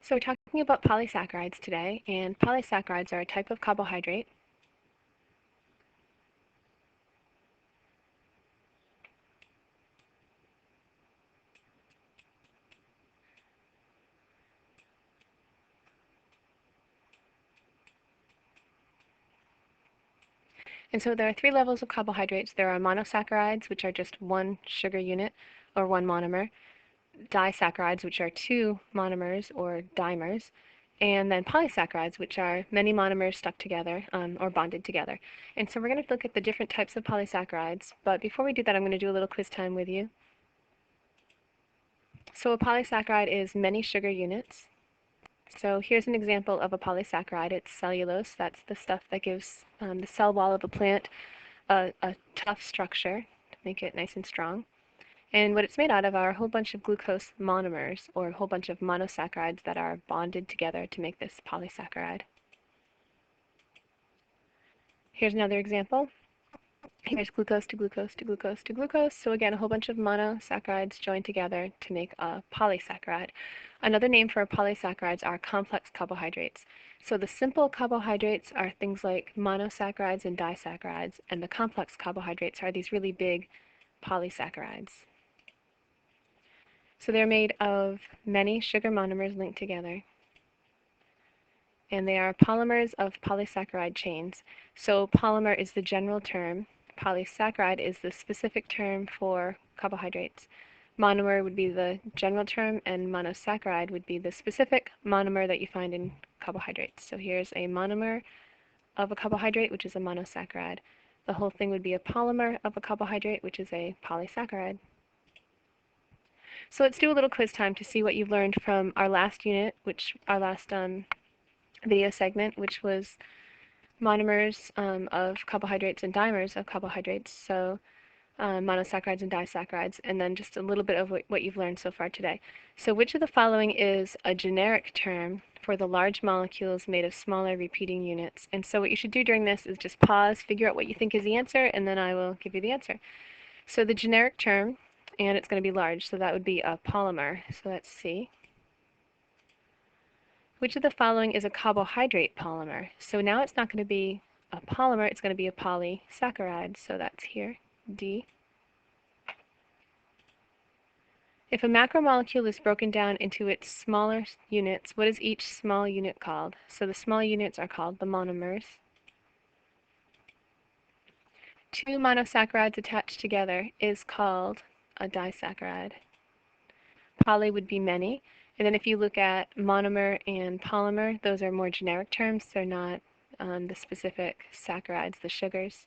So we're talking about polysaccharides today, and polysaccharides are a type of carbohydrate. And so there are three levels of carbohydrates. There are monosaccharides, which are just one sugar unit or one monomer, disaccharides, which are two monomers or dimers, and then polysaccharides, which are many monomers stuck together or bonded together. And so we're going to look at the different types of polysaccharides, but before we do that, I'm going to do a little quiz time with you. So a polysaccharide is many sugar units. So here's an example of a polysaccharide. It's cellulose. That's the stuff that gives the cell wall of a plant a tough structure to make it nice and strong. And what it's made out of are a whole bunch of glucose monomers, or a whole bunch of monosaccharides that are bonded together to make this polysaccharide. Here's another example. Here's glucose to glucose to glucose to glucose. So again, a whole bunch of monosaccharides joined together to make a polysaccharide. Another name for polysaccharides are complex carbohydrates. So the simple carbohydrates are things like monosaccharides and disaccharides, and the complex carbohydrates are these really big polysaccharides. So they're made of many sugar monomers linked together, and they are polymers of polysaccharide chains. So polymer is the general term. Polysaccharide is the specific term for carbohydrates. Monomer would be the general term, and monosaccharide would be the specific monomer that you find in carbohydrates. So here's a monomer of a carbohydrate, which is a monosaccharide. The whole thing would be a polymer of a carbohydrate, which is a polysaccharide. So let's do a little quiz time to see what you've learned from our last unit, our last video segment, which was monomers of carbohydrates and dimers of carbohydrates, so monosaccharides and disaccharides, and then just a little bit of what you've learned so far today. So which of the following is a generic term for the large molecules made of smaller repeating units? And so what you should do during this is just pause, figure out what you think is the answer, and then I will give you the answer. So the generic term, and it's going to be large, so that would be a polymer. So that's C. Which of the following is a carbohydrate polymer? So now it's not going to be a polymer, it's going to be a polysaccharide. So that's here, D. If a macromolecule is broken down into its smaller units, what is each small unit called? So the small units are called the monomers. Two monosaccharides attached together is called a disaccharide. Poly would be many. And then if you look at monomer and polymer, those are more generic terms. They're not the specific saccharides, the sugars.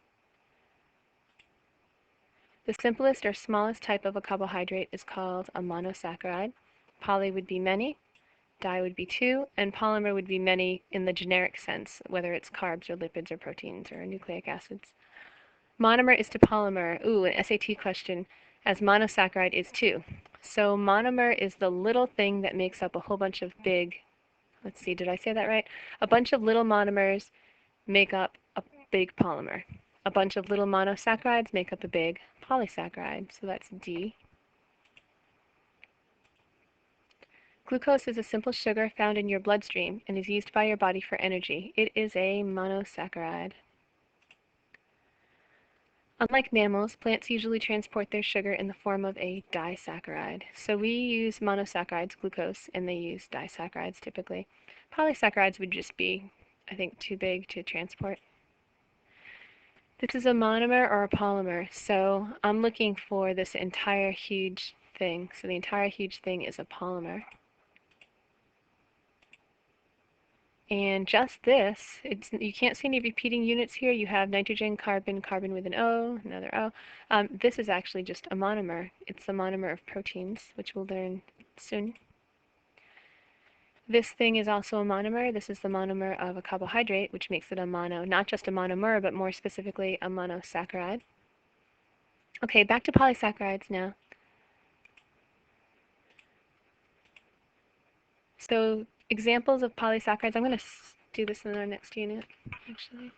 The simplest or smallest type of a carbohydrate is called a monosaccharide. Poly would be many, di would be two, and polymer would be many in the generic sense, whether it's carbs or lipids or proteins or nucleic acids. Monomer is to polymer, an SAT question, as monosaccharide is too. So monomer is the little thing that makes up a whole bunch of big, let's see, did I say that right? A bunch of little monomers make up a big polymer. A bunch of little monosaccharides make up a big polysaccharide. So that's D. Glucose is a simple sugar found in your bloodstream and is used by your body for energy. It is a monosaccharide. Unlike mammals, plants usually transport their sugar in the form of a disaccharide. So we use monosaccharides, glucose, and they use disaccharides typically. Polysaccharides would just be, I think, too big to transport. This is a monomer or a polymer, so I'm looking for this entire huge thing. So the entire huge thing is a polymer. And just this, you can't see any repeating units here. You have nitrogen, carbon, carbon with an O, another O. This is actually just a monomer. It's a monomer of proteins, which we'll learn soon. This thing is also a monomer. This is the monomer of a carbohydrate, which makes it a not just a monomer, but more specifically a monosaccharide. Okay, back to polysaccharides now. So examples of polysaccharides, I'm going to do this in our next unit, actually.